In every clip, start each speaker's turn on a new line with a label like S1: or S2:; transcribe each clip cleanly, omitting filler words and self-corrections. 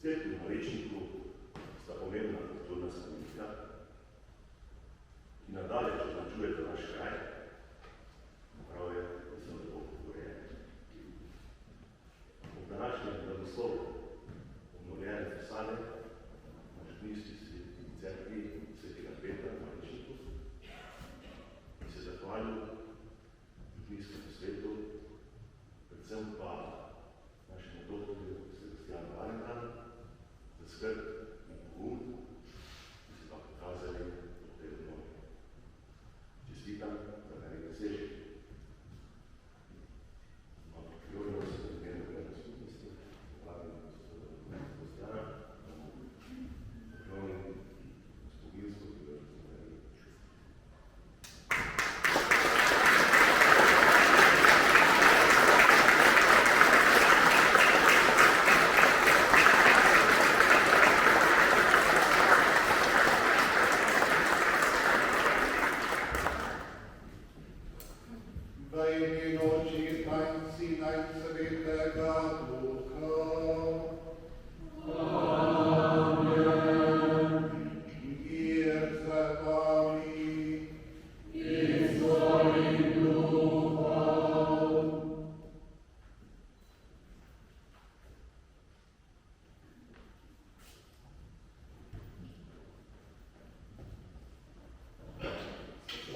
S1: Cerkev na Rečniku sta pomembna kulturna spomenika, ki nadalje označujeta naš kraj, prav je, da sem lepo urejeni. Ob današnjem blagoslovu obnovljene fasade na župnijski cerkvi svetega Petra na Rečniku in se zahvalil župnijskemu svetu, predvsem pa našemu doktorju Sebastianu Valentanu za skrb in pogum, ki so ga pokazali v tej obnovi. Čestitam za velik dosežek. Imamo priložnost, da imamo gledno skupnosti, vladim Sebastiana,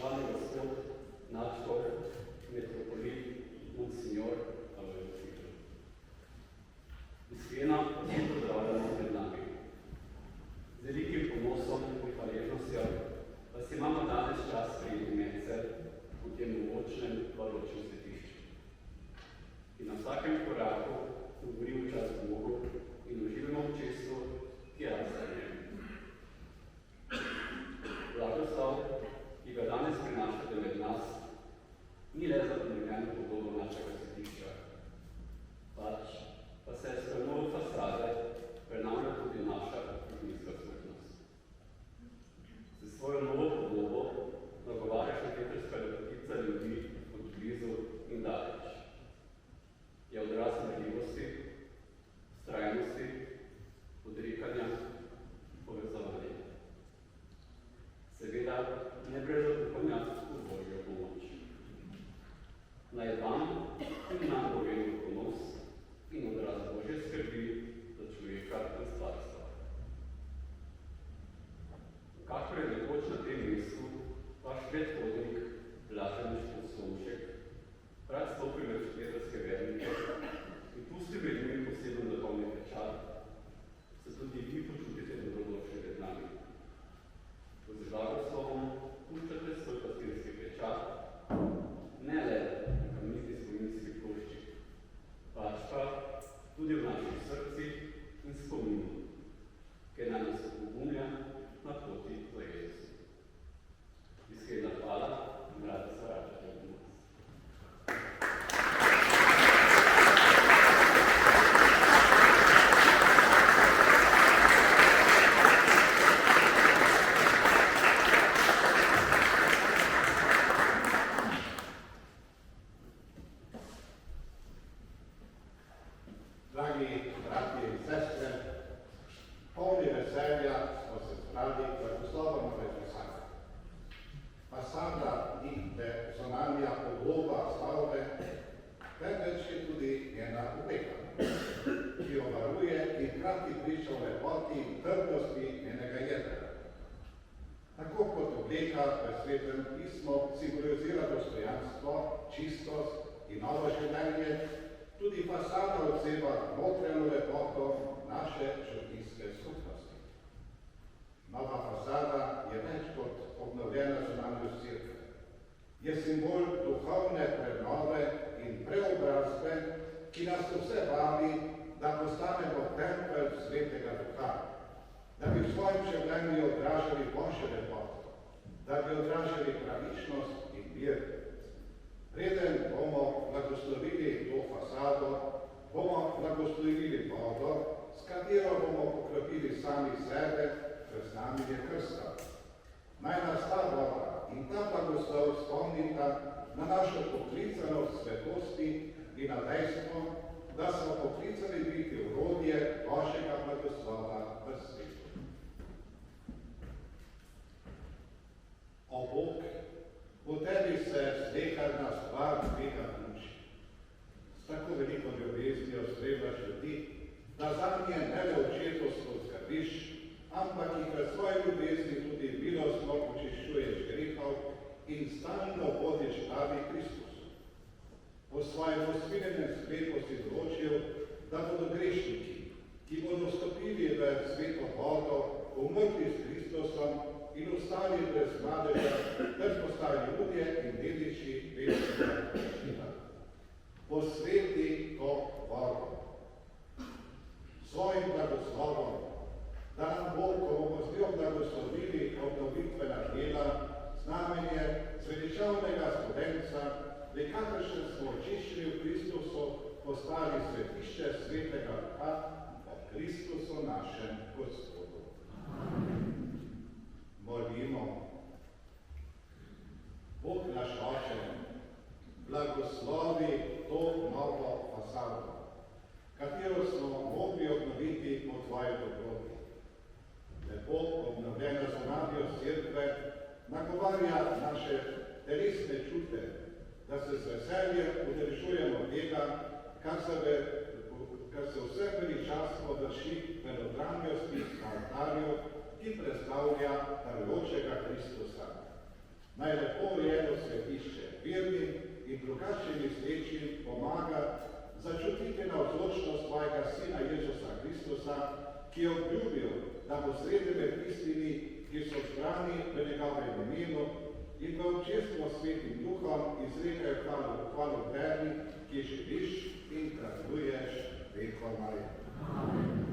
S1: državnim gospodinstvu, ki ga razumeli.
S2: Na našo poklicanost svetosti in na dejstvo, da smo poklicani biti orodje vašega blagoslova. da zanje ne le očetovstvo skrbiš, ampak jih v svoji ljubezni tudi milostno očiščuješ grehov in stalno vodiš pravi Kristusu. Po svojem usmiljenem sklepu si določil, da bodo grešniki, ki bodo stopili v sveto vodo, umrli s Kristusom in ostali brez madeža, ter postali ljudje in dediči večnega življenja. Posveti to vodo svojim blagoslovom, da nam bo, ko bomo z njo blagoslovili obnovitvena dela, znamenje zveličavnega studenca, v kakršnem smo očiščeni v Kristusu, postali svetišče svetega duha v Kristusu našem Gospodu. Molimo. Bog naš Oče, blagoslovi to novo fasado, katero smo mogli obnoviti po tvoji dobroti. Lepo obnovljena zunanjost cerkve nagovarja naše telesne čute, da se z veseljem udeležujemo tega, kar se vse veličastvo vrši v notranjosti na oltarju, ki predstavlja darujočega Kristusa. Naj lepo urejeno svetišče vernim in drugače mislečim pomaga začutiti navzočnost svojega Sina Jezusa Kristusa, ki je obljubil, da bo sredi med tistimi, ki so zbrani v njegovem imenu in v občestvu svetim duhom izrekajo hvalo tebi, ki živiš in kraljuješ vekomaj. Amen.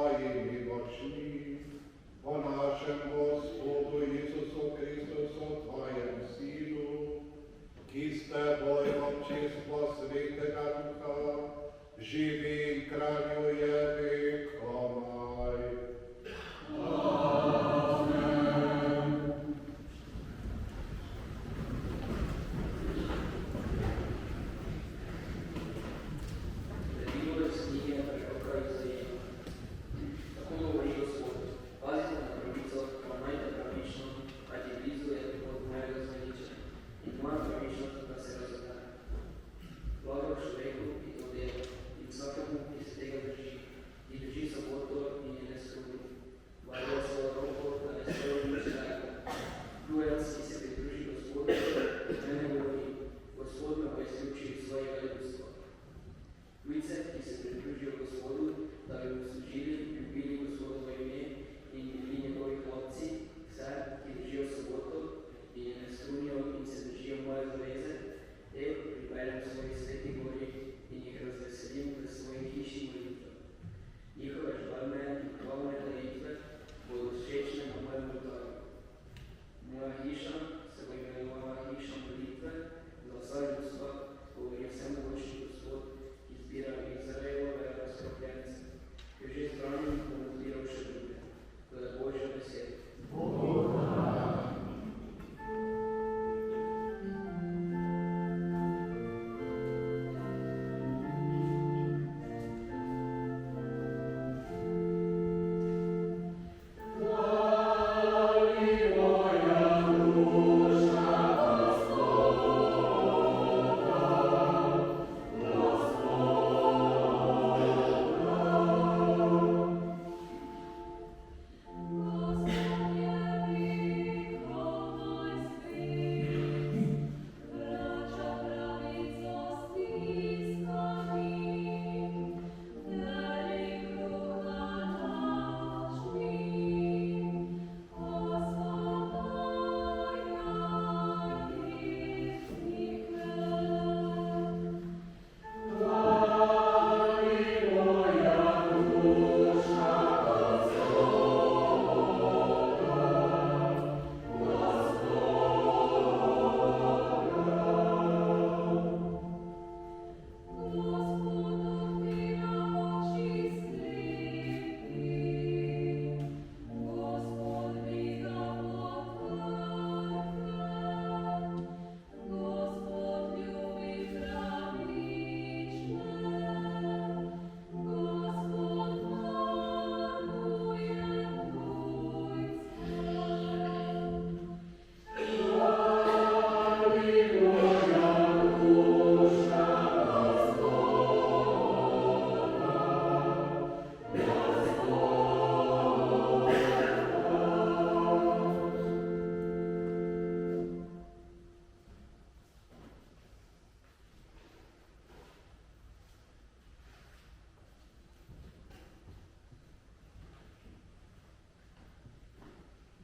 S2: Твоими мощни, по нашем Господу Иисусу Христусу, Твоем Сину, ки с Тобой в общество Святого Духа, живи и кралює векомай.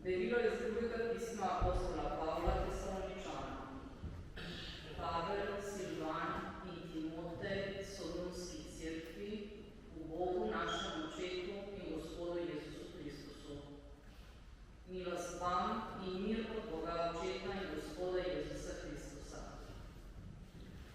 S3: Berilo iz drugega pisma apostola Pavla Tesaloničanom. Pavel, Silvan in Timotej so dunski cerkvi v Bogu našem Očetu in Gospodu Jezusu Kristusu. Milost vam in mir od Boga Očeta in Gospoda Jezusa Kristusa.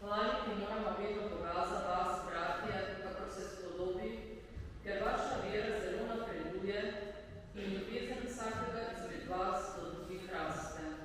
S3: Hvaliti moramo vedno Boga za vas, bratje, kakor se spodobi, ker vaša vera zelo napreduje in ljubezen vsakega izmed vas do drugih raste.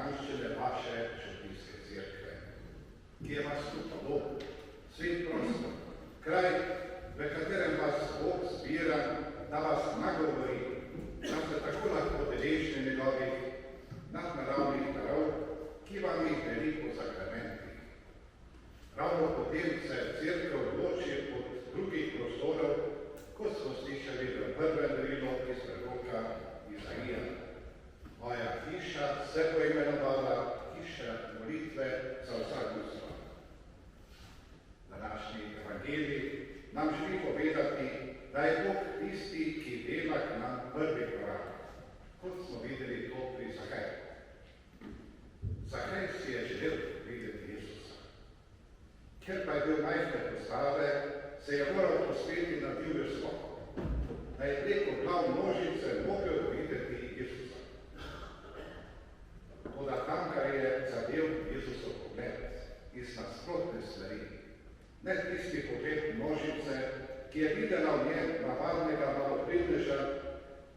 S2: stranščine vaše Šentijske cerkve, ki je vas tu dom, svet prostor, kraj, v katerem vas Bog zbira, da vas nagovori, da ste tako lahko deležni njegovih nadnaravnih darov, ki vam jih deli po sakramentih. Ravno potem se cerkev odloči od drugih prostorov, kot smo slišali v prvem delu iz proroka Izaija. Moja hiša se bo imenovala hiša molitve za vsa ljudstva. Današnji evangelij nam želi povedati, da je Bog tisti, ki dela k nam prvi korak, kot smo videli to pri Zahaju. Zahaj si je želel videti Jezusa. Ker pa je bil majhne postave, se je moral pospeti na divjo sloko, da je preko glav množice mogel videti Jezusa. Toda tamkar je zadel Jezusov pogled iz nasprotne smeri, ne tisti pogled množice, ki je videla v njem navadnega malopridneža,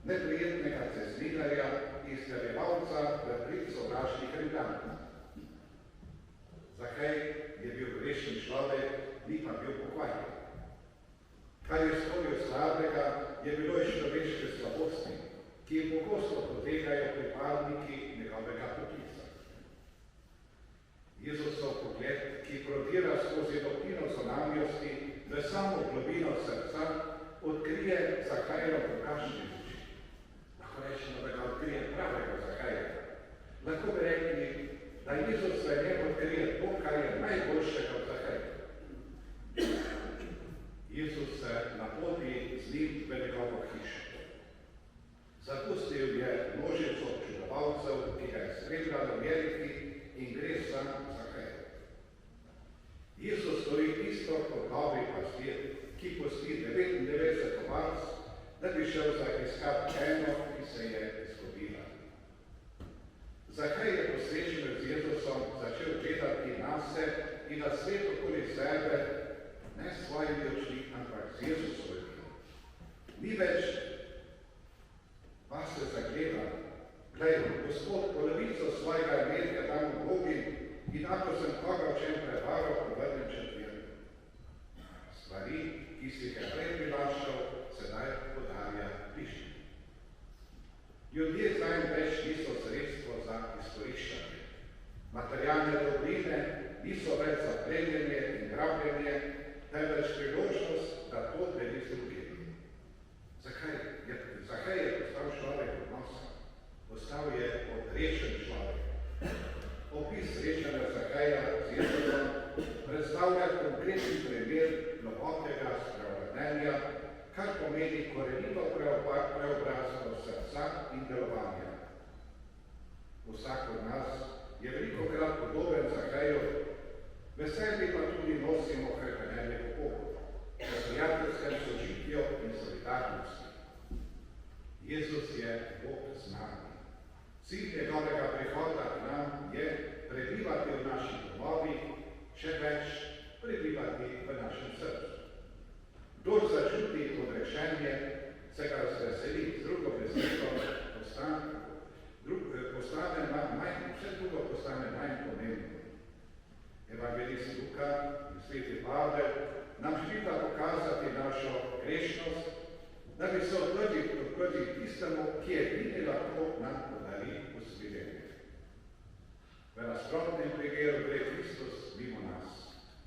S2: neprijetnega cestninarja, izterjevalca v prid sovražnih Rimljan. Zahaj je bil grešen človek, ni pa bil pokvarjen. Kar je storil slabega, je bilo iz človeške slabosti, ki jim pogosto potegajo pripadniki njegovega poklica. Jezusov pogled, ki prodira skozi lopino zunanjosti v samo globino srca, odkrije Zahajev drugačni luči. Lahko rečemo, da ga odkrije pravega Zahaja. Lahko bi rekli, da Jezus v njem odkrije to, kar je najboljšega v Zahaju. Jezus se napoti z njim v njegovo hišo. Zapustil je množico občudovalcev, ki ga je spremljala v Jeriki in gre sam Zahaj. Jezus stori isto kot dobri pastir, ki pusti 99 ovac, da bi šel za iskat eno, ki se je izgubila. Zahaj je posrečen z Jezusom začel gledati nase in na svet okoli sebe, ne s svojimi očmi, ampak z Jezusovimi. Ni več vase zagleda, glej, Gospod polovico svojega imetka dam ubogim in ako sem koga o čem prevaral, povrnem četvrtim. Stvari, ki si jih je prej prilašal, sedaj podarja bližnjim. Ljudje zdaj več niso sredstvo za izkoriščanje. Materialne dobrine niso več za plenjenje in grabljenje, temveč priložnost, da to deli z drugim. Zakaj je postal človek odnosa? Postal je odrečen človek. Opis srečanja Zakaja z Jezusom predstavlja konkretni primer globokega spreobrnenja, kar pomeni korenito preobrazbo srca in delovanja. Vsak od nas je velikokrat podoben Zakaju, v sebi pa tudi nosimo hrepenenje v Bogu, v prijateljskem sožitju in solidarnosti. Jezus je Bog z nami. Cilj njegovega prihoda k nam je prebivati v naših domovih, še več prebivati v našem srcu. Kdor začuti odrešenje, se ga razveseli z drugo besedo, vse drugo postane manj pomembno. Evangelist Luka in sveti Pavel nam želita pokazati našo grešnost, da bi se odprli tistemu, ki je edini lahko nam podari usmiljenje. V nasprotnem primeru gre Kristus mimo nas,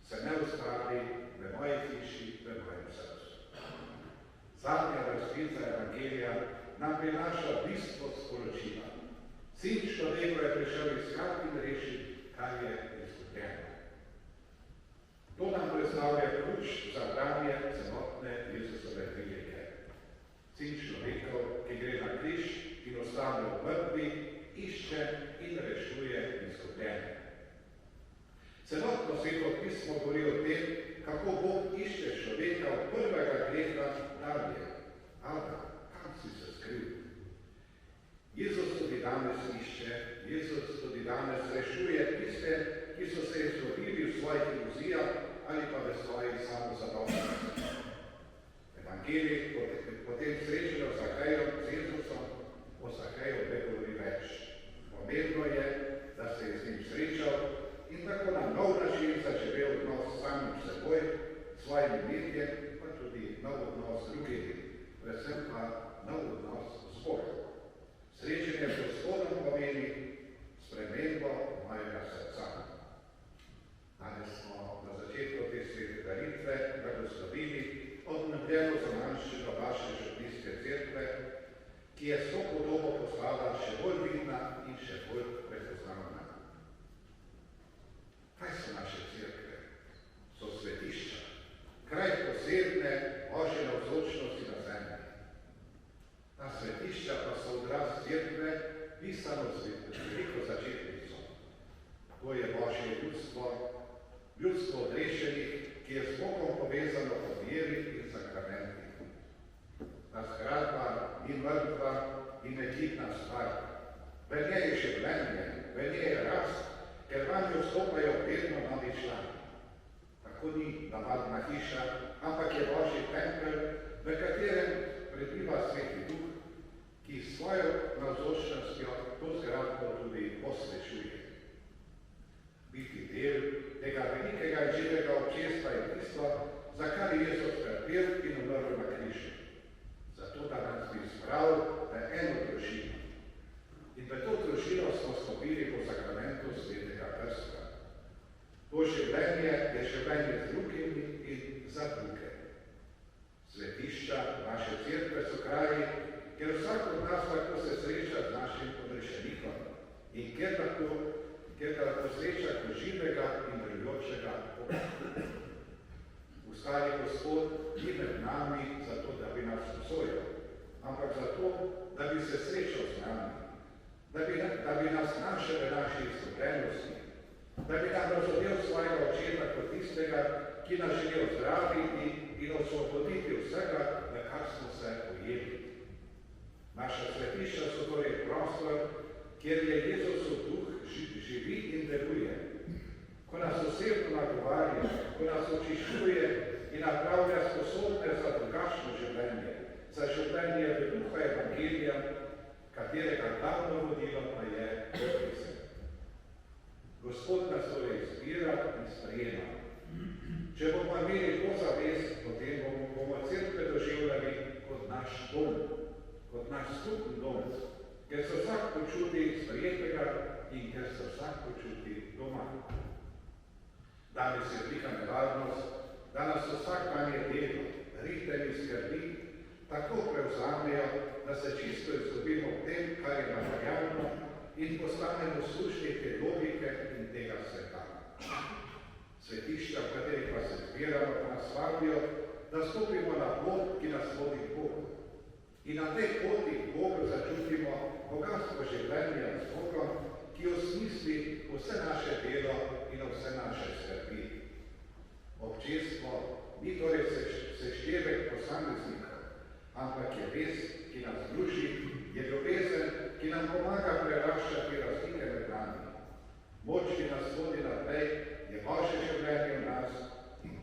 S2: se ne ustavi v moji hiši, v mojem srcu. Zadnja vrstica Evangelija nam prinaša bistvo sporočila. Sin človeku je prišel iskati in rešiti, kar je izgubljeno. To nam predstavlja ključ za branje celotne Jezusove prilike. Sin človekov, ki gre na križ in ostane v mrtvi, išče in rešuje izgubljene. Celotno Sveto pismo govori o tem, kako Bog išče človeka od prvega greha dalje. Adam, kam si se skril? Jezus tudi danes išče, Jezus tudi danes rešuje tiste, ki so se izgubili v svojih iluzijah ali pa v svojih samozadostnosti. Evangelij potem srečeno Zakajem z Jezusom, o Zakaju ne govori več. Pomembno je, imenitjem, pa tudi nov odnos z drugimi, predvsem pa nov odnos z Bogom. Srečanje z Gospodom pomeni spremembo mojega srca. Danes smo na začetku te svete daritve blagoslovili obnovljeno zonanščino vaše župnijske cerkve, ki je s to podobo postala še bolj vidna in še bolj prepoznavna. Kaj so naše cerkve? So svetišča, kraj posebne Božje navzočnosti na zemlji. Ta svetišča pa so odraz cerkve, pisano z veliko začetnico. To je Božje ljudstvo odrešenih, ki je s Bogom povezano po veri in sakramenti. Ta zgradba ni mrtva in negibna stvar. V njej je življenje, v njej je rast, ker vanjo vstopajo vedno novi člani. Tako ni navadna hiša, ampak je Božji tempelj, v katerem prebiva Sveti Duh, ki s svojo navzočnostjo to zgradbo tudi posvečuje. Biti del tega velikega in živega občestva je tisto, za kar je Jezus trpel in umrl na križu. Zato, da nas bi zbral v eno družino. In v to družino smo stopili po sakramentu Svetega krsta. To življenje je življenje z drugimi in za druge. Svetišča naše cerkve so kraji, kjer vsak od nas lahko se sreča z našim odrešenikom in kjer ga lahko sreča kot živega in delujočega Boga. Ustali Gospod ni med nami zato, da bi nas obsojal, ampak zato, da bi se srečal z nami, da bi nas našel v naši izgubljenosti, da bi nam razumel svojega očeta kot tistega, ki nas želi ozdraviti in osvoboditi vsega, na kar smo se ujeli. Naša svetišča so torej prostor, kjer je Jezusov duh živi in deluje. Ko nas osebno nagovarja, ko nas očiščuje in napravlja sposobne za drugačno življenje, za življenje v duha Evangelija, katerega glavno vodilo pa je Bogorodica. Gospod nas torej izbira in sprejema. Če bomo imeli to zavest, potem bomo cerkve doživljali kot naš dom, kot naš skupni dom, ker se vsak počuti sprejetega in ker se vsak počuti doma. Danes je velika nevarnost, da nas vsakdanje delo, ritem in skrbi tako prevzamejo, da se čisto izgubimo v tem, kar je materialno in postanemo služni te logike in tega sveta. Svetišča, v katerih pa se zbiramo, pa nas vabijo, da stopimo na pot, ki nas vodi k Bogu. In na tej poti k Bogu začutimo bogatstvo življenja z Bogom, ki osmisli vse naše delo in vse naše skrbi. Občestvo ni torej seštevek posameznikov, ampak je vez, ki nas druži, je ljubezen, ki nam pomaga preraščati razlike med nami. Moč, ki nas vodi naprej, je Božje življenje v nas in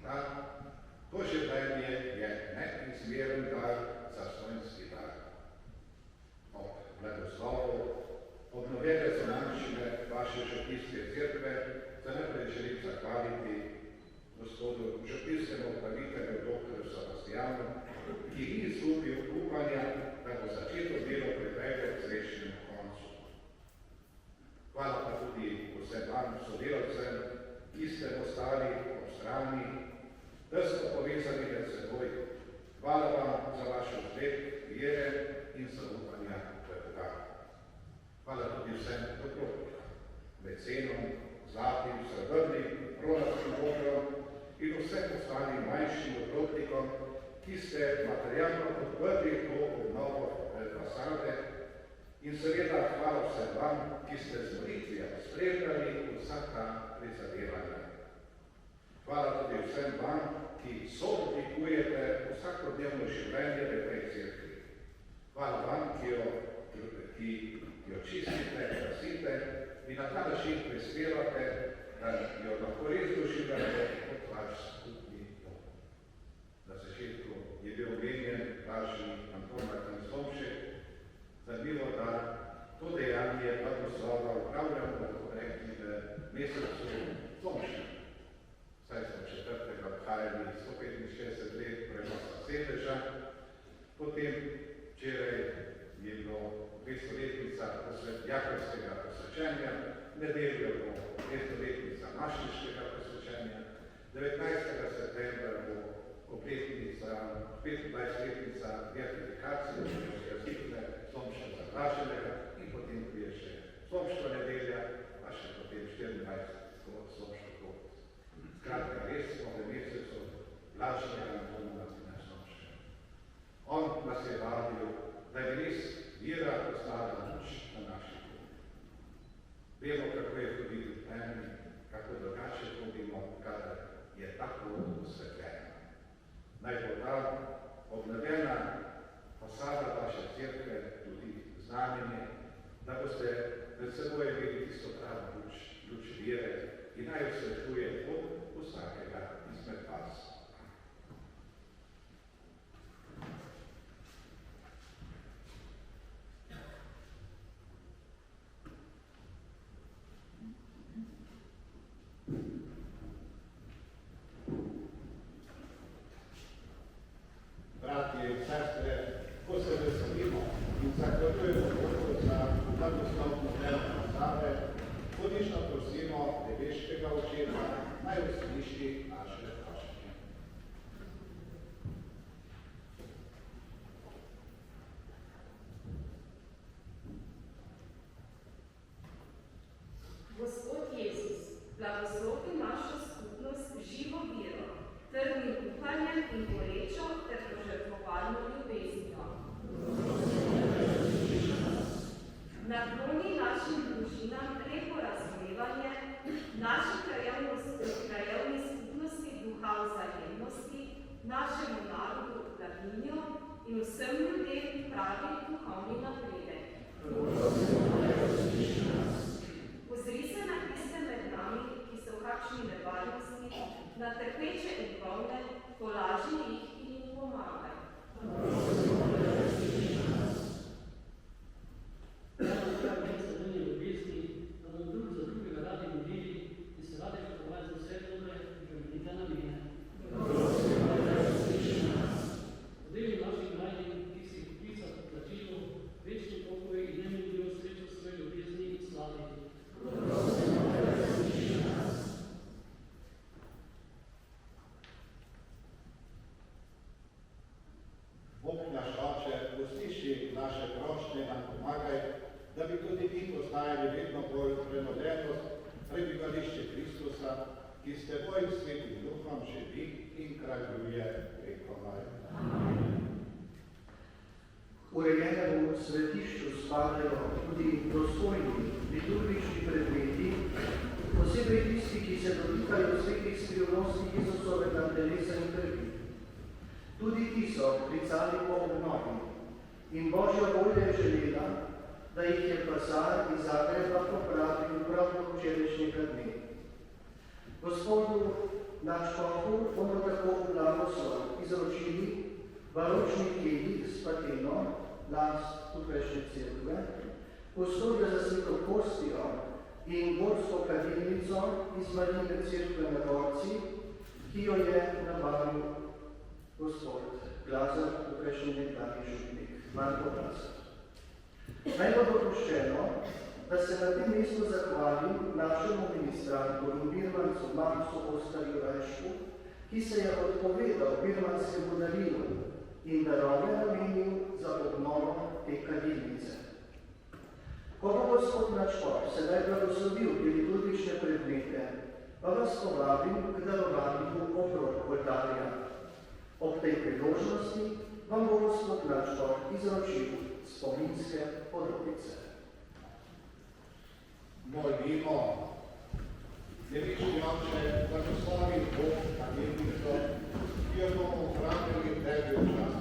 S2: to življenje je neizmeren dar, zastonjski dar. Ob blagoslovu obnovljene zonanščine vaše župnijske cerkve se najprej želim zahvaliti gospodu župnijskemu upravitelju dr. Sebastijanu, ki ni izgubil upanja, da bo začeto delo pripeljal k srečnemu koncu. Hvala pa tudi vsem vam sodelavcem, ki ste ostali ob strani, da ste povezani med seboj. Hvala vam za vaš uspeh, vere in zaupanja v Boga. Hvala tudi vsem dobrotnikom, mecenom, zlatim, srebrnim, bronastim bogom in vsem ostalim manjšim dobrotnikom, ki ste materialno podprli to obnovo fasade. In seveda hvala vsem vam, ki ste z molitvijo spremljali vsa ta prizadevanja. Hvala tudi vsem vam, ki sooblikujete vsakodnevno življenje v tej cerkvi. Hvala vam, ki jo čistite, krasite in na ta način prispevate, da jo lahko res doživljate kot vaš skupni dom. Na začetku je bil omenjen vaši Anton Martin Slomšek. Zanimivo, da to dejanje blagoslova upravljamo, lahko rekli, v mesecu Slomšek. Saj smo 4. obhajali 165 mašniškega posvečenja. 19. septembra bo obletnica, 25-letnica beatifikacije Slovenskega skupne, slomša zaprašenega in potem prije še slomštva nedelja, pa še potem 24. slomštva konec. Skratka, res smo v mesecu Blaženega Antona na slomšče. On nas je vabil, da je res vira postala luč na naši poti. Vemo, kako je hoditi v temi, kako drugače hodimo, kadar je tako osvetljena. Naj bo ta obnovljena fasada vaše cerkve tudi znamenje, da boste pred seboj imeli tisto pravo luč vire in naj osvetljuje pot vsakega izmed vas. Bratje in sestre, ko se veselimo in zahvaljujemo Bogu za blagoslovno delo fasade, ponično prosimo nebeškega Očeta, naj usliši naše prošnje.
S4: Gospod Jezus, blagoslovi našo skupnost živo vero, trdnim upanjem in gorečo ter požrtvovalno ljubeznijo. Nakloni našim družinam lepo razumevanje, naši krajevni skupnosti duha vzajemnosti, našemu narodu blaginjo in vsem ljudem pravi duhovni napredek. Ozri se na tiste med nami, ki so v kakšni nevarnosti, na trpeče in bolne, tolaži jih in jim pomagaj.
S2: Bog naš Oče, usliši naše prošnje, nam pomagaj, da bi tudi mi postajali vedno bolj prenovljeno prebivališče Kristusa, ki s teboj svetim duhom živi in kraljuje preko vaju.
S5: Urejenemu svetišču spadajo tudi dostojni liturgični predmeti, posebej tisti, ki se dotikajo svetih skrivnosti Jezusovega telesa in krvi. Tudi ti so klicali po obnovi in Božja volja je želela, da jih je pasar iz Zagreba popravil prav do včerajšnjega dne. Gospodu nadškofu bomo tako v blagoslov izročili baročni kelih s pateno, last tukajšnje cerkve, postolje za svetokostijo in gorsko kadilnico iz Marine cerkve na Gorci, ki jo je nabavil gospod Glazar, tukajšnji nekdanji župnik, Marko Glazar. Naj bo dopuščeno, da se na tem mestu zahvalim našemu ministrantu in birmancu Maksu Oskarju Rajšku, ki se je odpovedal birmanskemu darilu in darove namenil za obnovo te kadilnice. Ko bo gospod nadškof sedaj blagoslovil te liturgične predmete, pa vas povabim k darovanju okrog oltarja. Ob tej priložnosti vam bo gospod nadškof izročil spominske podobice.
S2: Molimo, nebeški Oče, blagoslovi Bog kadilnico, ki jo bomo ohranili tebi v čas.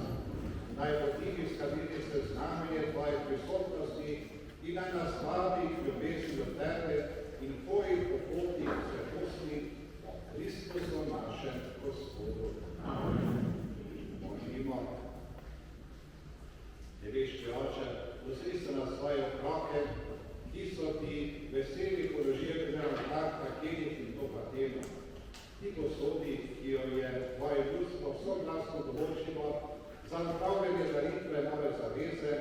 S2: Naj bo ti iz kadilnice znamenje tvoje prisotnosti in naj nas vabi k ljubezni do tebe in tvojih popotih svetosti o Kristusu našem Gospodu. Molimo. Nebeški Oče, usli se na svoje otroke, ki so ti veseli položili na oltar takenih in to pateno. Ti posodi, ki jo je tvoje ljudstvo soglasno določilo za napravljanje daritve nove zaveze,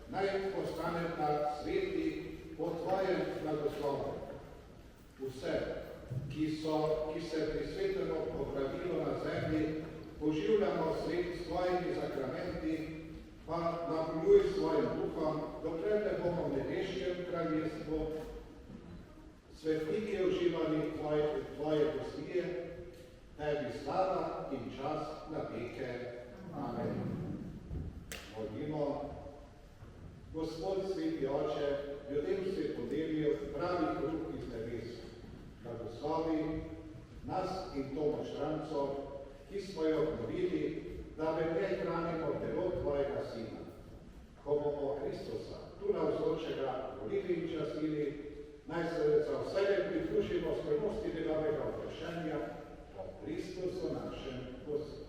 S2: naj postaneta sveti po tvojem blagoslovu. Vse, ki se pri svetem opravilu na zemlji poživljamo s svojimi zakramenti, pa napoljuj svojim duhom, dokler ne bomo v nebeškem kraljestvu svetniki uživali tvoje gostije, tebi slava in čas na veke. Amen. Molimo. Gospod sveti Oče, ljudem si podelil pravi kruh iz nebes. Blagoslovi nas in to moštranco, ki smo jo obnovili, da me hranimo telo tvojega Sina. Ko bomo Kristusa, tu navzočega, volili in častili, naj se za vse pridružimo skrbnosti njegovega vprašanja o Kristusu našem Gospodu.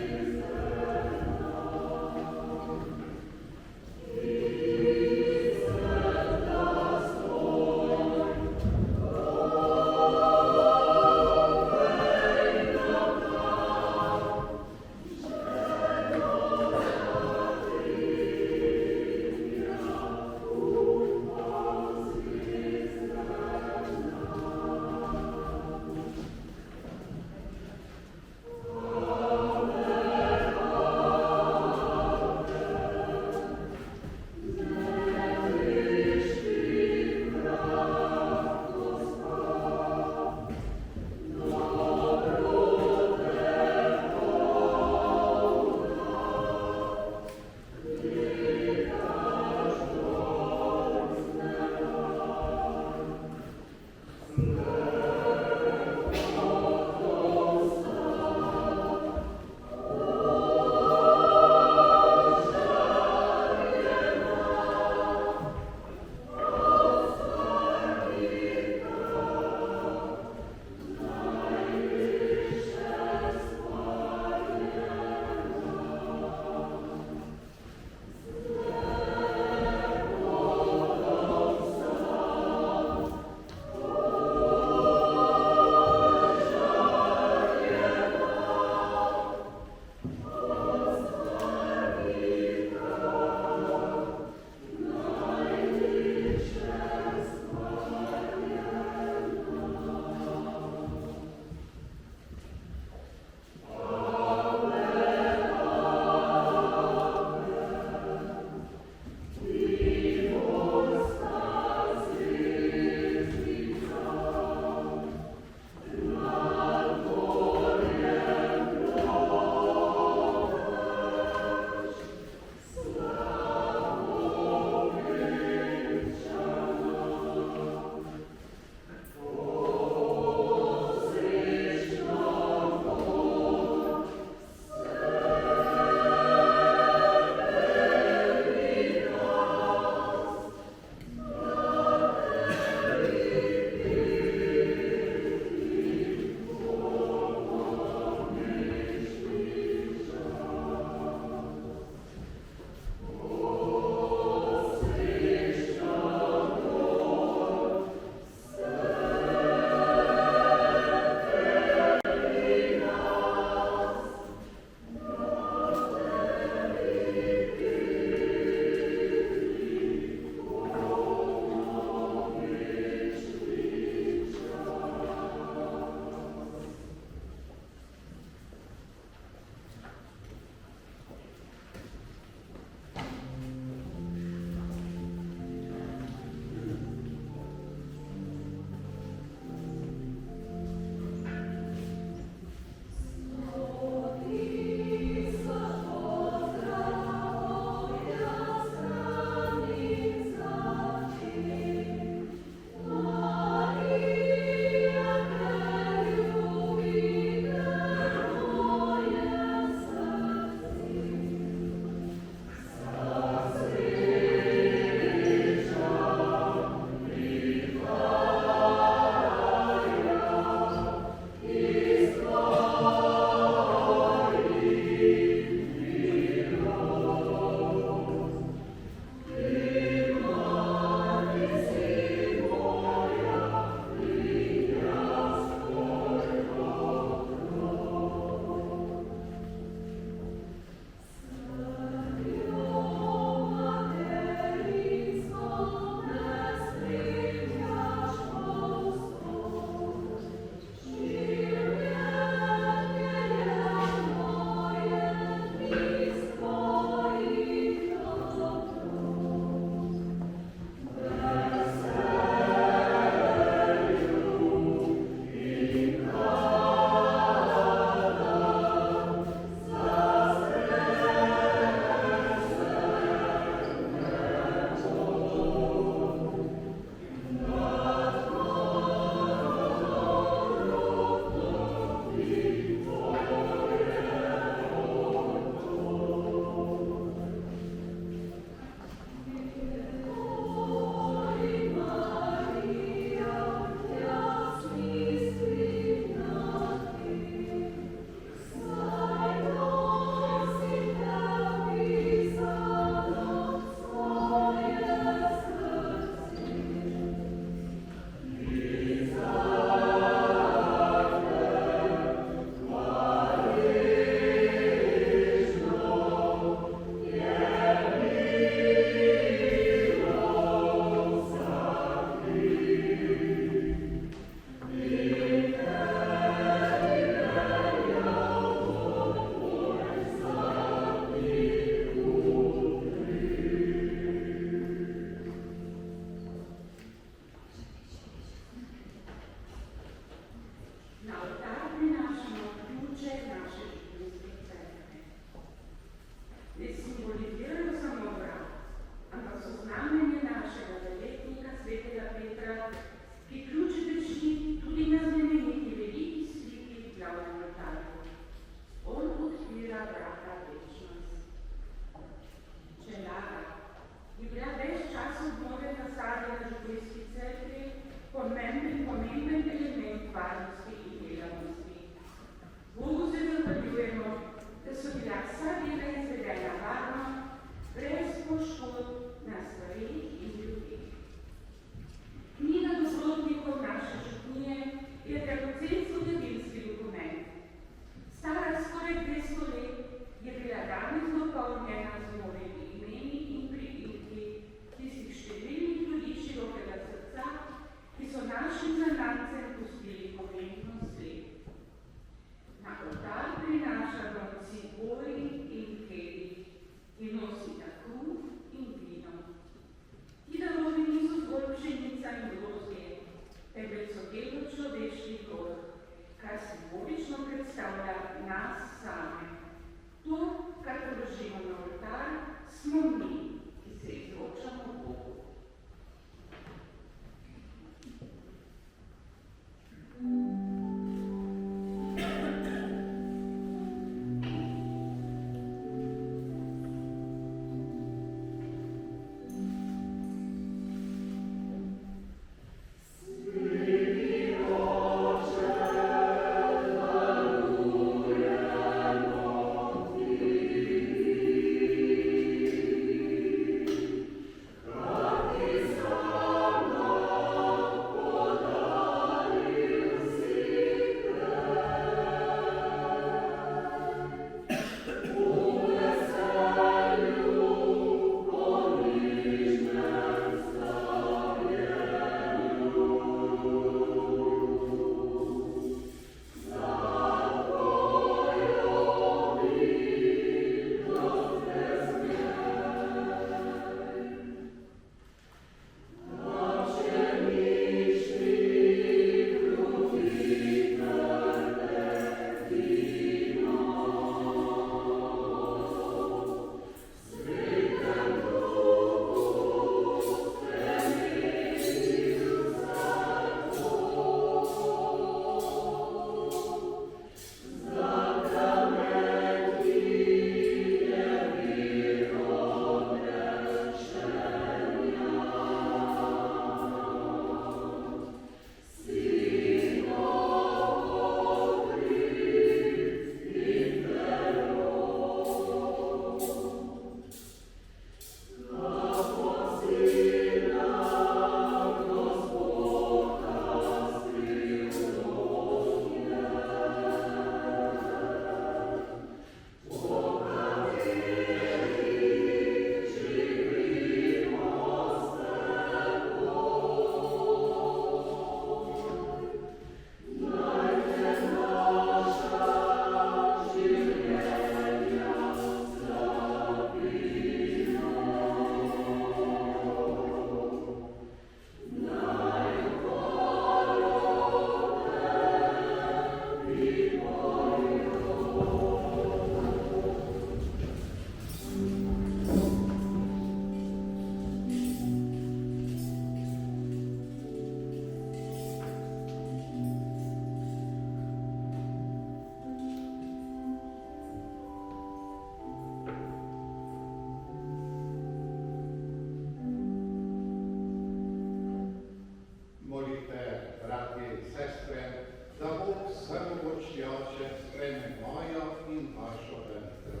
S2: vašo veritev.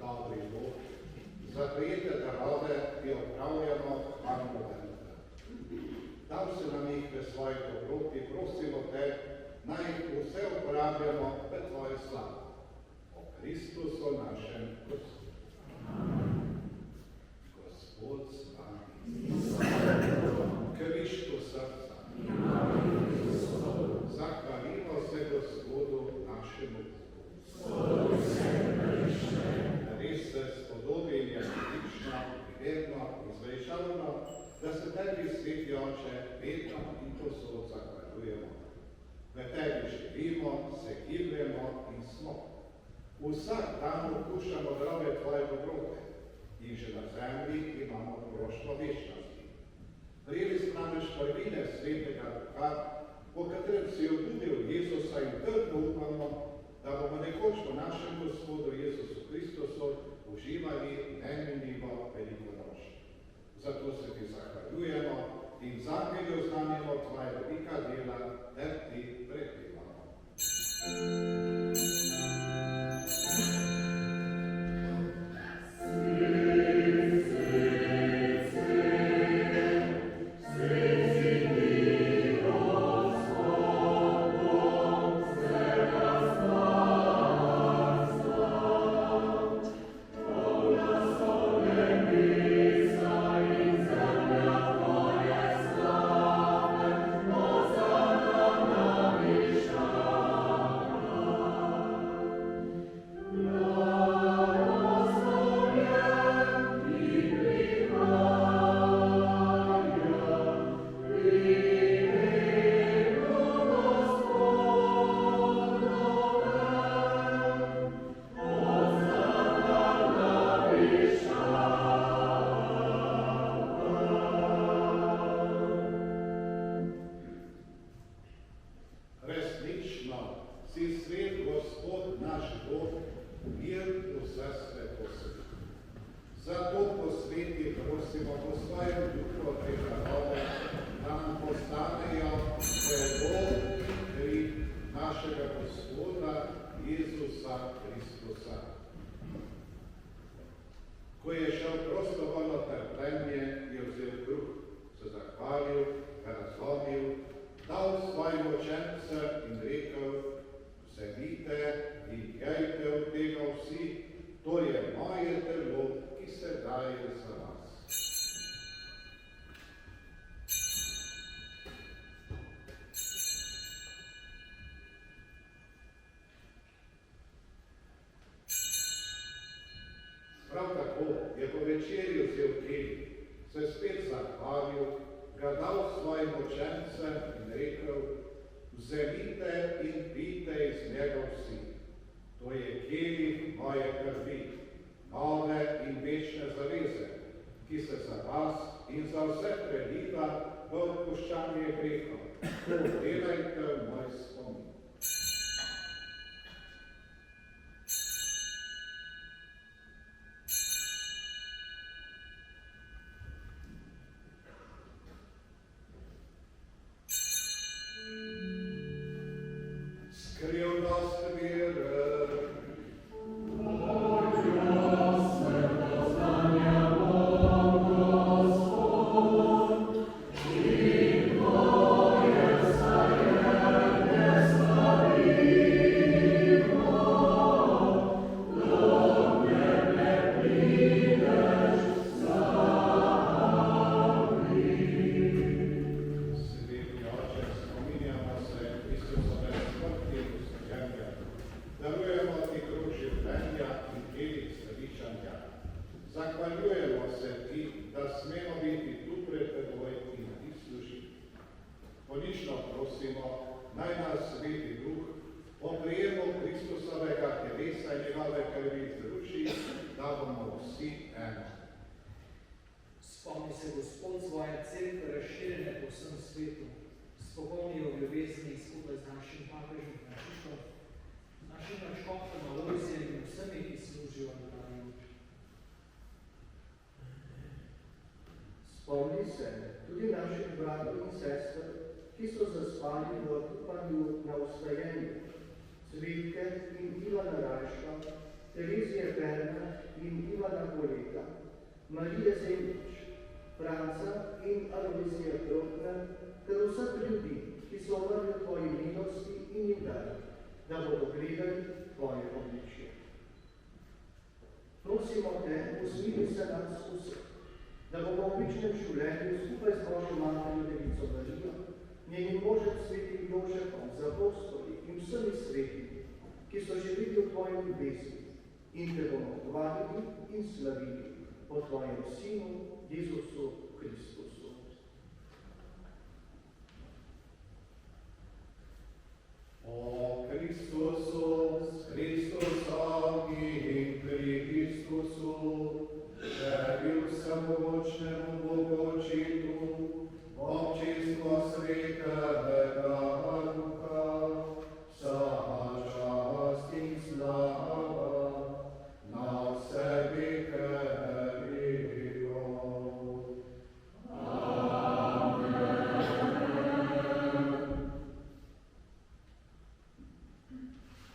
S2: Dobri Bog, za prijete darove ti opravljamo hvala veritev. Dal se nam jih v svoji dobroti, prosimo te, naj jih vse uporabljamo v tvoje slavo. O Kristusu našem Gospodu. Gospod s vami. Kvišku srca. Zahvalimo se Gospodu našemu Bogu. Res se spodobi in je lično, privedno, izvejšavno, da se tebi, Sveti Oče, vedno in povsod zahvaljujemo. V tebi živimo, se gibljemo in smo. Vsak dan okušamo darove tvoje dobrote in že na zemlji imamo poroštvo večnosti. Prijeli smo namreč prvine Svetega Duha, po katerem si obudil Jezusa in trdno upamo, da bomo nekoč po našem Gospodu Jezusu Kristusu uživali neminljivo veliko noč. Zato se ti zahvaljujemo in z angeli oznanimo tvoje velika dela, ter ti prepevamo. Ko je šel prostovoljno trpljenje, je vzel kruh, se zahvalil, ga razlomil, dal svojim učencem in rekel: vzemite in jejte od tega vsi, to je moje telo, ki se daje za vas. Prav tako je po večerji vzel kelih, se spet zahvalil, ga dal svojim učencem in rekel: vzemite in pijte iz njega vsi. To je kelih moje krvi, nove in večne zaveze, ki se za vas in za vse preliva v odpuščanje grehov. To delajte v moj spomin. Skrivnost vere. Zahvaljujemo se ti, da smemo biti tu pred teboj in ti služiti. Ponično prosimo, naj nas Sveti Duh po prijemu Kristusovega telesa in njegove krvi združi, da bomo vsi eno.
S5: Spomni se Gospod svoje cerkve razširjene po vsem svetu, spopolni jo v ljubezni skupaj z našim papežem Frančiškom, našim škofom Alojzijem in vsemi, ki služijo na raju. se tudi naših bratov in sester, ki so zaspali v upanju na ustajenju, Cvitke in Ivana Rajška, Terezije Berna in Ivana Poleta, Marije Zemljič, Franca in Alojzija Krotner, ter vseh ljudi, ki so umrli v tvoji milosti in jim dali, da bodo gledali tvoje obličje. Prosimo te, usmili se nas vseh, da bomo v obličnem življenju skupaj z Božjo Materjo Devico Marijo, njenim možem svetim Jožefom, z apostoli in vsemi svetimi, ki so živeli v tvoji ljubezni, in te bomo hvalili in slavili po tvojem Sinu, Jezusu Kristusu.
S2: O Kristusu, Kristusom in Kristusu, tebi vsemogočnemu Bogu Očetu, občinstvo Svetega Duha, vsa čast in slava na vse veke vekov.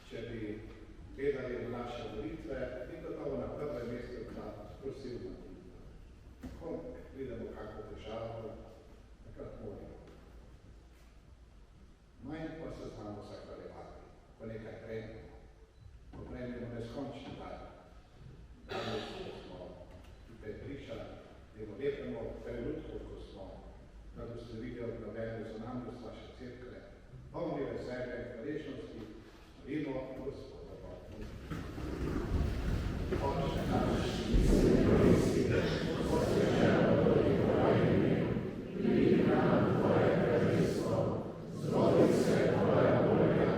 S2: Če bi gledali na naše molitve, bi gotovo na prvem mestu prosil molitve. Ko vidimo kako težavo, takrat molimo. Manj pa se znamo zahvaljevati, ko nekaj prejmemo. Ko prejmemo neskončni dan. Danes, ko smo tukaj pričali, temu lepemu trenutku, ko smo blagoslovili obnovljeno zunanjost vaše cerkve, polni veselja in hvaležnosti, molimo Gospoda Boga. Oče naš, ki si v nebesih, posvečeno bodi tvoje ime, pridi k nam tvoje kraljestvo, zgodi se tvoja volja,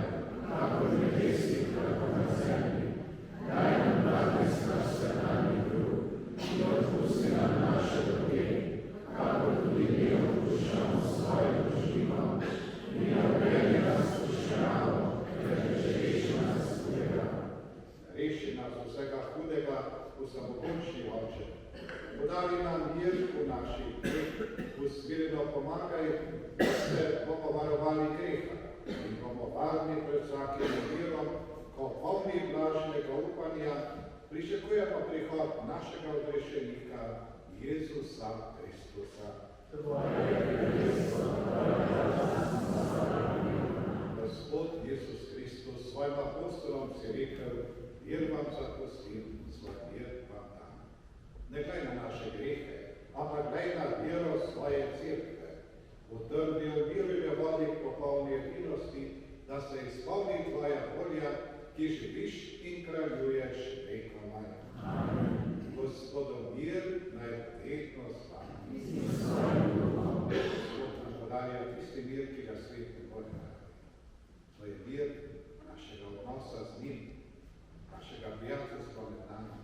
S2: tako v nebesih, tako na zemlji. Daj nam danes naš vsakdanji kruh in odpusti nam naše dolge, kakor tudi mi odpuščamo svojim dolžnikom, in ne vpelji nas v skušnjavo, reši nas hudega. Reši nas vsega hudega, vsemogočni Oče. Podari nam mir v naših dneh, usmerjeno pomagaj, da se bomo varovali greha in bomo varni pred vsakim mirom, ko polni blažnega upanja pričakujemo prihod našega odrešenika, Jezusa Kristusa. Gospod Jezus Kristus svojim apostolom si rekel, mir vam zapustim, svoj mir vam dam. Ne glej na naše grehe, ampak glej na vero svoje cerkve. Utrdi v miru in vodi k popolni edinosti, da se izpolni tvoja volja, ki živiš in kraljuješ vekomaj. Amen. Gospodov mir naj vedno z vami. Gospod nam podarja tisti mir, ki ga svet ne more dati. To je mir našega odnosa z njim, našega prijateljstva med nami.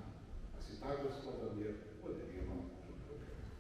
S2: A si ta Gospodov mir podelimo drug drugemu.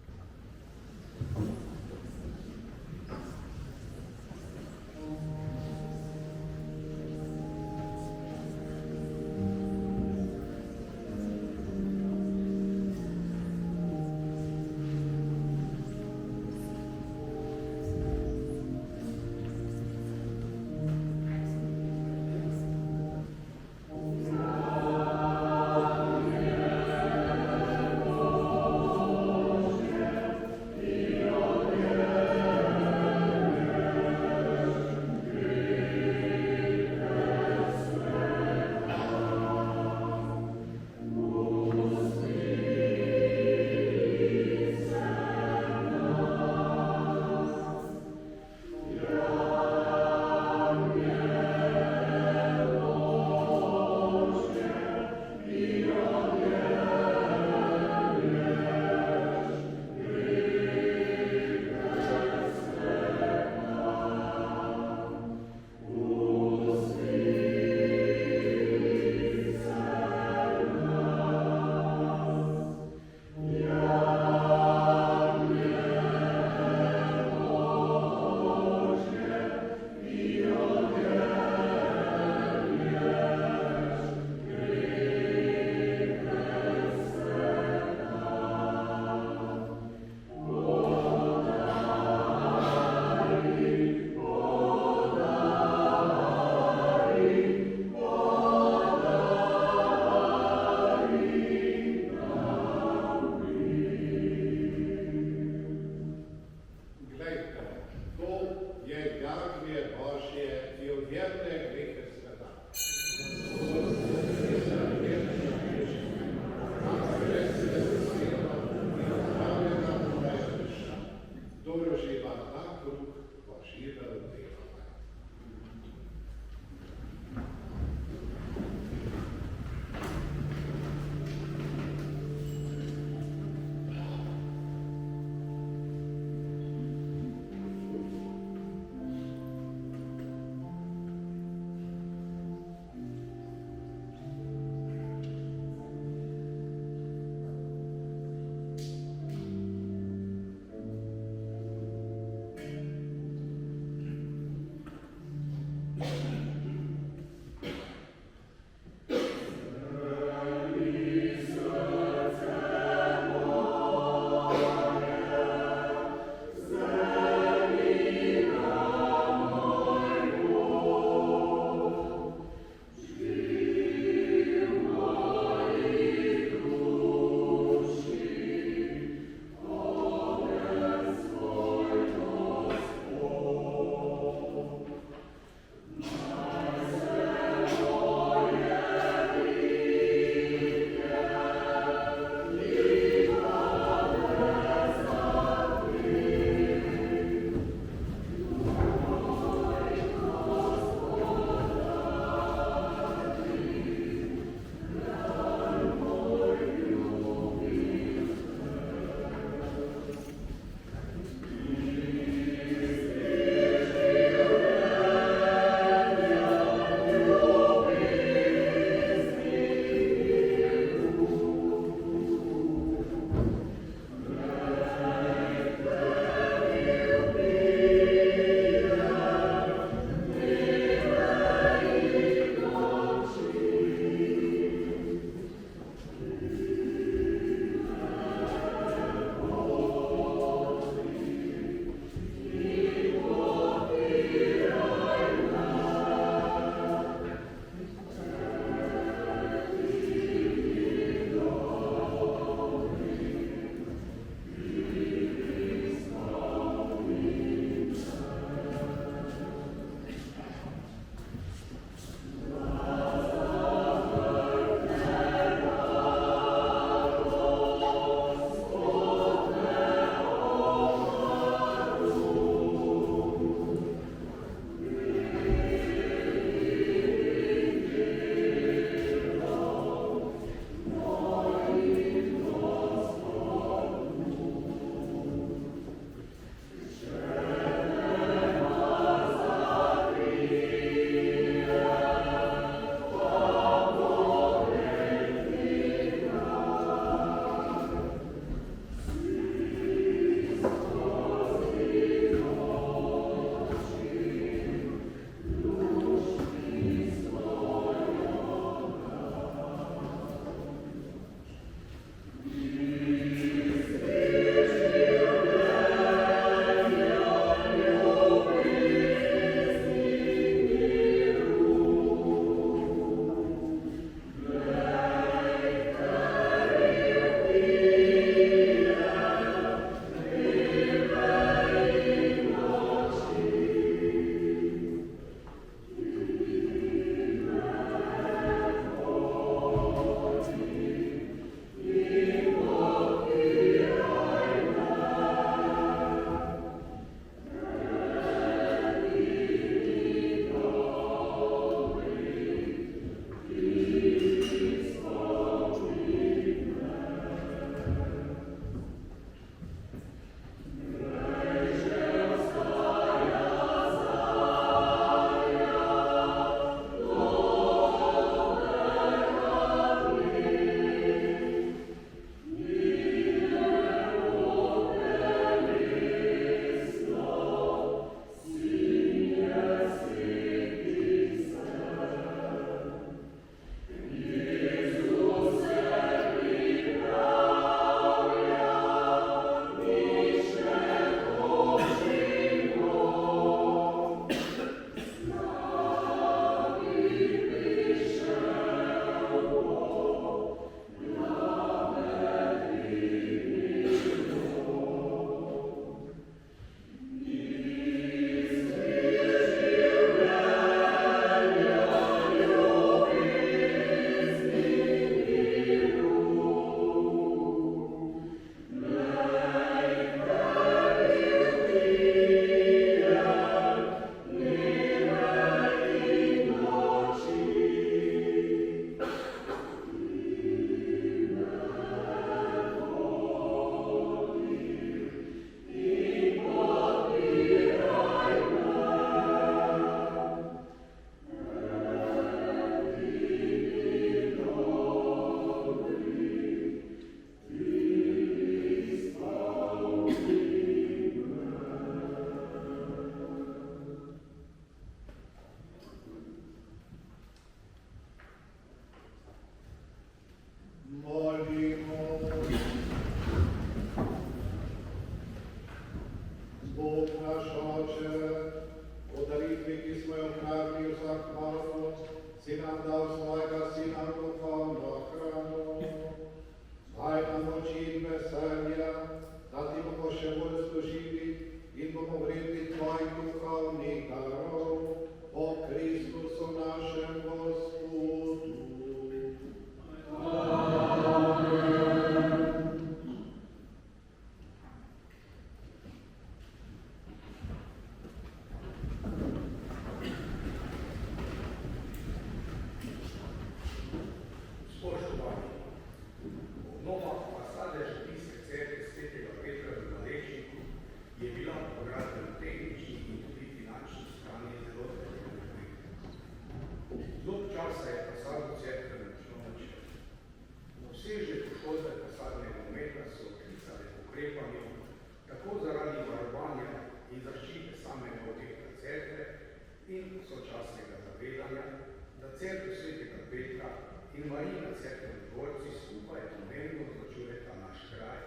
S6: Marina cerkev in dvorci skupaj pomembno zločujeta naš kraj,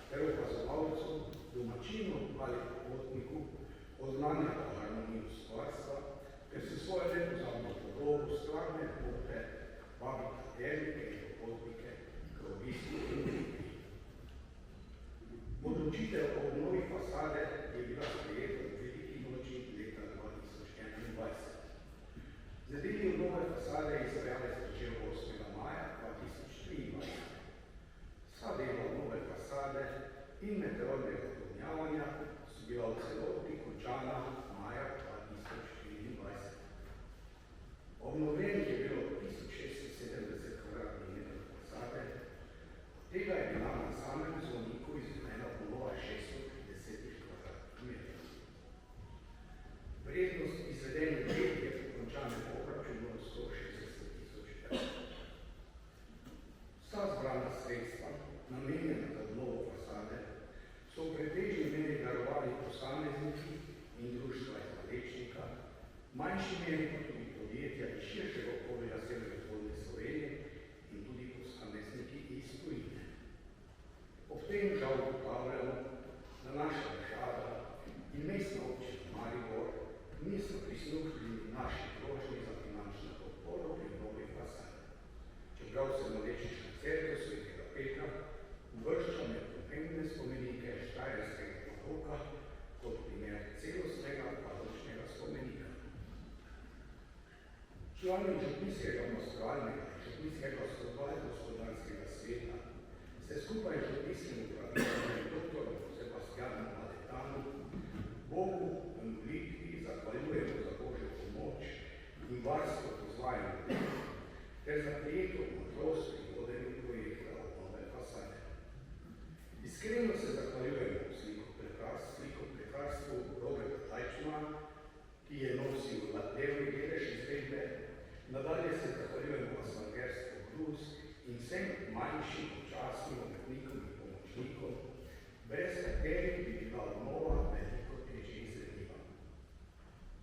S6: ter opazovalcu, domačinu ali popotniku oznanja po harmoniju stvarstva, ker se svoje nepozabno podobo stvarne lepote vabita vernike in popotnike k obisku in molitvi. Odločitev o obnovi fasade je bila sprejeta v veliki noči leta 2021. Z deli obnove fasade je izvajalec začel 8. maja 2023. Vsa dela obnove fasade in meteornega odvodnjavanja so bila v celoti končana maja 2024. Obnovljenih je bilo 1670 kvadratnih metrov fasade, od tega je bila na samem zvoniku izvedena obnova 650 kvadratnih metrov. Vrednost izvedenih del je po končanem obračunu 160 000 evrov. Vsa zbrana sredstva, namenjena za obnovo fasade, so v pretežni meri darovali posamezniki in društva iz Malečnika, manjši meri pa tudi podjetja iz širšega okolja severovzhodne Slovenije in tudi posamezniki iz tujine. Ob tem žal ugotavljamo, da naša država in mestna občina Maribor niso prisluhnili naši prošnji za finančno podporo pri obnovi fasade. Čeprav se Malečniška cerkev Svetega Petra uvršča med pomembne spomenike štajerskega baroka kot primer celostnega baročnega spomenika. Člani župnijskega pastovalnega in župnijskega gospodarskega sveta se skupaj z župnijskim upraviteljem dr. Sebastianom Valetanom Bogu v molitvi zahvaljujemo za Božjo pomoč in varstvo pozvajanja ljudi ter za prijeto modrost pri vodenju projekta obnove fasade. Iskreno se zahvaljujemo slikovprekarstvu Roberta Tajčmana, ki je nosil levji delež izvedbe. Nadalje se zahvaljujemo asfalterstvu Gruz in vsem manjšim občasnim umetnikom in pomočnikom, brez katerih bi bila obnova veliko težje izvedljiva.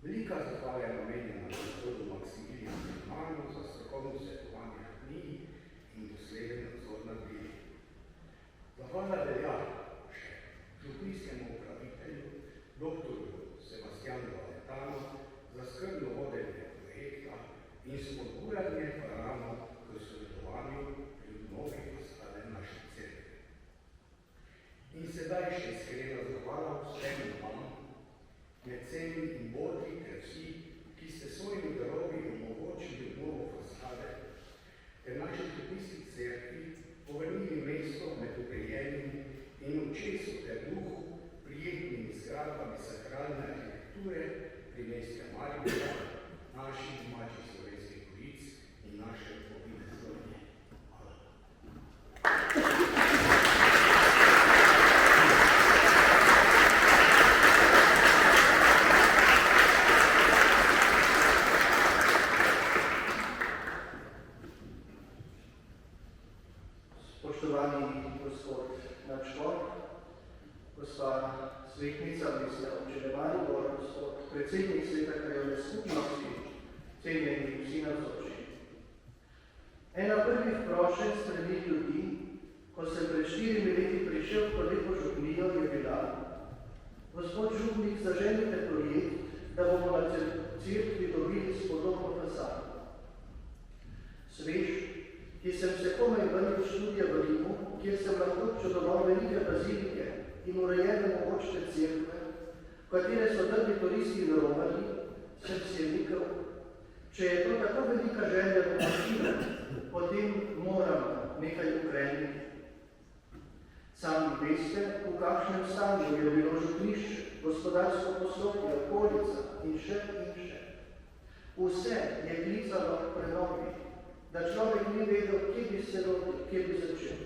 S6: Velika zahvala je namenjena gospodu Maksimilijanu Zemanu za strokovno svetovanje na knjigi in dosleden nadzor nad deli. Zahvala velja še župnijskemu upravitelju dr. Sebastianu Valetanu za skrbno vodenje projekta in spodbujanje Farano k sodelovanju pri obnovi fasade naše cerkve. In sedaj še iskrena zahvala vsem vam, meceni in bodri ter vsi, ki ste svojimi darovi omogočili obnovo fasade ter naši župnijski cerkvi povrnili mesto med uprejenim in očesu ter duhu prijetnimi zgradbami sakralne arhitekture primestja Maribora, naših domačih slovenskih ulic in naše obine Slovenije. Hvala.
S5: Spoštovani gospod nadškof, gospa svetnica mestne občine Maribor, gospod predsednik Sveta krajevne skupnosti, cenjeni vsi navzoči. Ena prvih prošenj s strani ljudi, ko sem pred 4 leti prišel v to lepo župnijo, je bila: gospod župnik, zaženite projekt, da bomo na cerkvi dobili spodobno fasado. Svež, ki sem se komaj vrnil študija v Rimu, kjer sem lahko občudoval velike bazilike in urejene mogočne cerkve, v katere so drgi turisti in romali, sem si rekel, če je to tako velika želja domačina, potem moram nekaj ukreniti. Sami veste, v kakšnem stanju je bilo župnišče, gospodarsko poslopje, okolica in še in še. Vse je klicalo k prenovi, da človek ni vedel, kje bi se rodil, kje bi začel.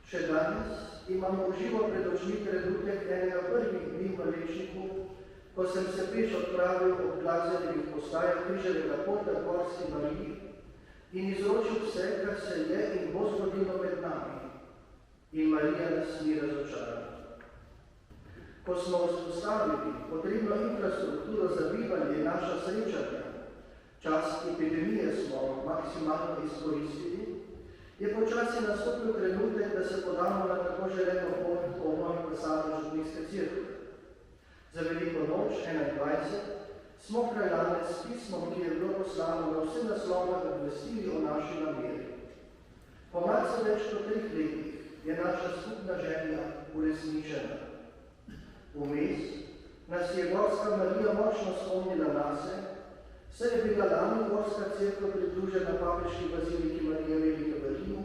S5: Še danes imamo v živo pred očmi trenutek enega prvih dni v Malečniku, ko sem se peš odpravil ob glasbenih postajah križarjega pota Gorski Mariji in izročil vse, kar se je in bo zgodilo med nami. In Marija nas ni razočarala. Ko smo vzpostavili potrebno infrastrukturo za bivanje in naša srečanja, Čas epidemije smo maksimalno izkoristili, je počasi nastopil trenutek, da se podamo na tako želeno pot po obnovi fasade Župnijske cerkve. Za Veliko noč 21 smo krajane s pismom, ki je bilo poslano na vse naslove, obvestili o naši nameri. Po malce več kot 3 letih je naša skupna želja uresničena. Vmes nas je Gorska Marija močno spomnila nase, saj je bila lani Gorska cerkev pridružena papeški baziliki Marije Velike v Rimu,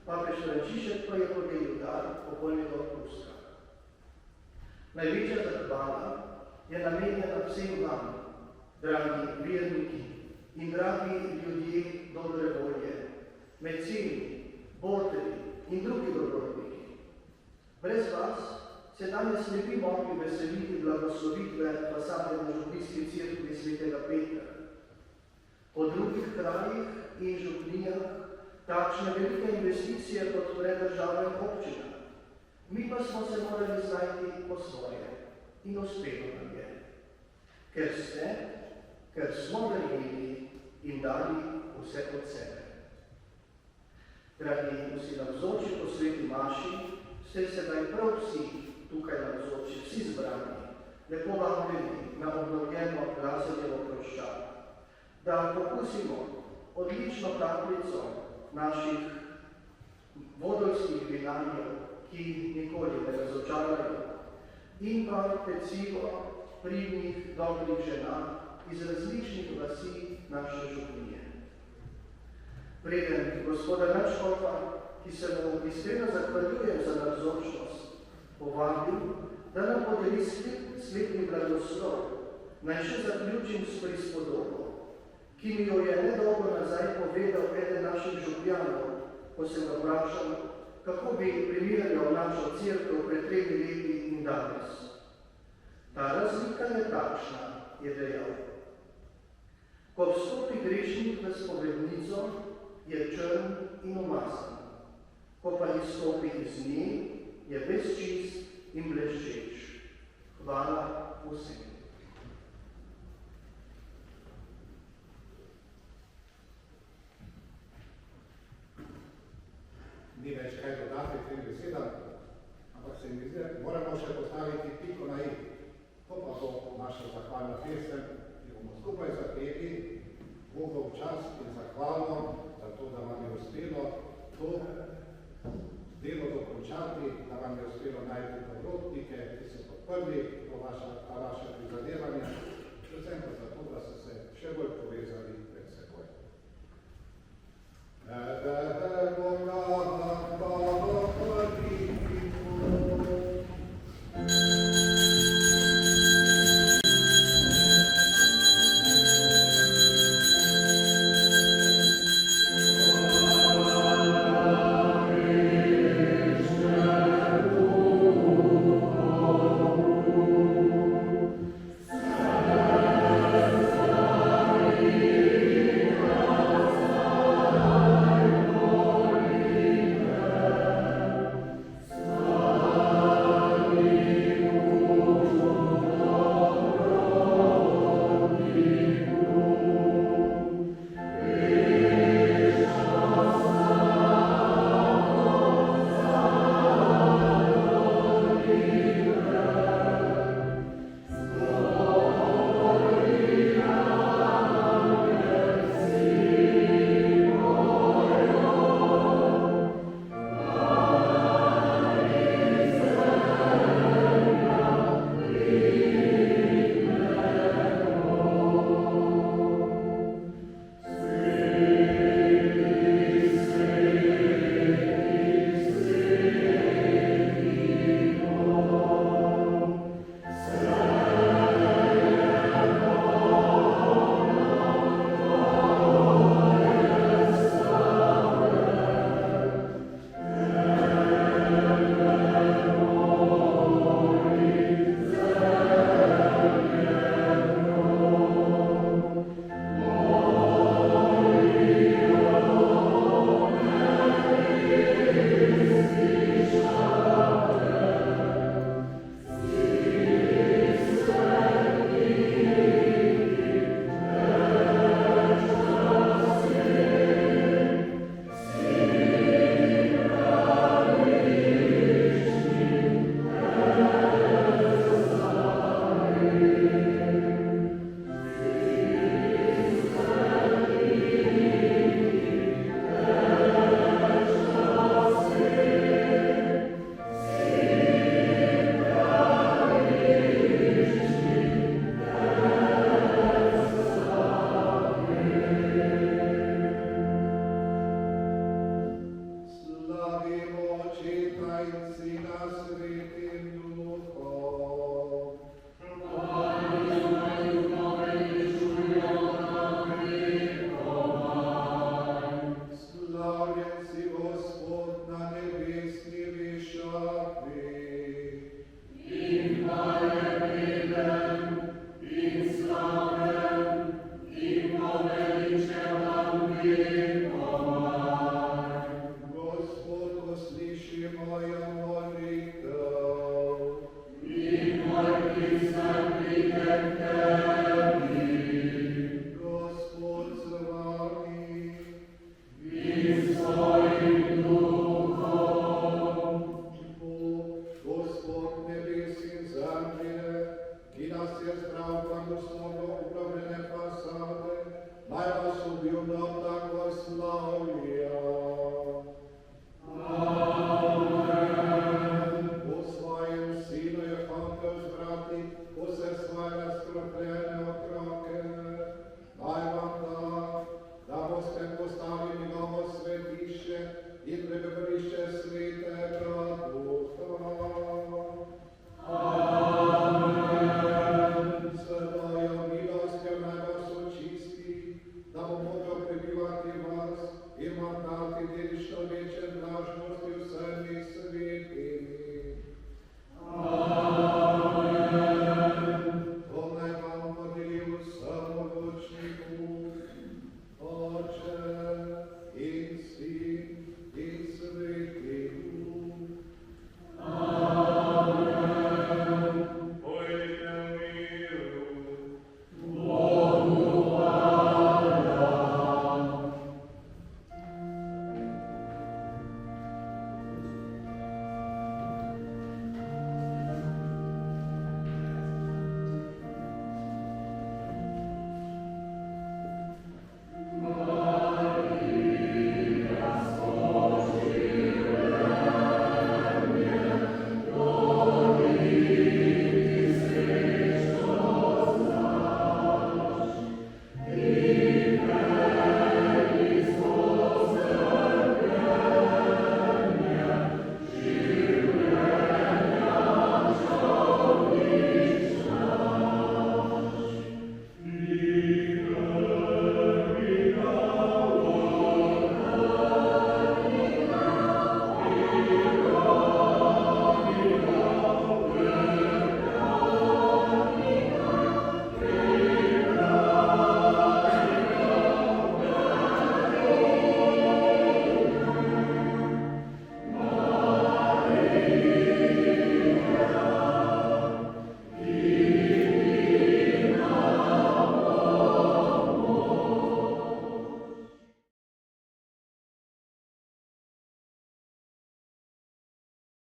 S5: papež Frančišek pa je podelil dar pokojnega odpustka. Največja zahvala je namenjena vsem vam, dragi verniki in dragi ljudje dobre volje, meceni, botri in drugi dobrodniki. Brez vas se danes ne bi mogli veseliti blagoslovitve fasade na Župnijski cerkvi svetega Petra. Po drugih krajih in župnijah takšne velike investicije podpre država in občina. Mi pa smo se morali znajti po svoje in uspelo nam je. Ker smo verjeli in dali vse od sebe. Dragi vsi navzoči po sveti maši, ste sedaj prav vsi tukaj navzoči, vsi zbrani, lepo vabljeni na obnovljeno Lazarjevo ploščad, da pokusimo odlično kapljico naših vodolskih vinarjev, ki nikoli ne razočarajo, in pa pecivo pridnih, dobrih žena iz različnih vasi naše župnije. Preden gospoda nadškofa, ki se mu iskreno zahvaljujem za navzočnost, povabil, da nam podeli svetni blagoslov, naj še zaključim s prispodobo, ki mi jo je nedolgo nazaj povedal eden naših župljanov, ko sem ga vprašal, kako bi primerjal našo cerkev pred 3 leti in danes. Ta razlika je takšna, je dejal. Ko vstopi grešnik v spovednico, je črn in umazan. Ko pa izstopi iz nje, je ves čist in bleščeč. Hvala vsem.
S2: Ni več kaj dodati tem besedam, ampak se mi zdi, moramo še postaviti piko na i. To pa bo naša zahvalna pesem, ki bomo skupaj zapeli Bogov čast in zahvalno za to, da vam je uspelo to delo dokončati, da vam je uspelo najti dobrotnike, ki so podprli ta vaše prizadevanje, predvsem pa zato, da so se še bolj povezali med seboj.
S7: Amen.
S2: dati dedično večer blažnosti vsem in sebi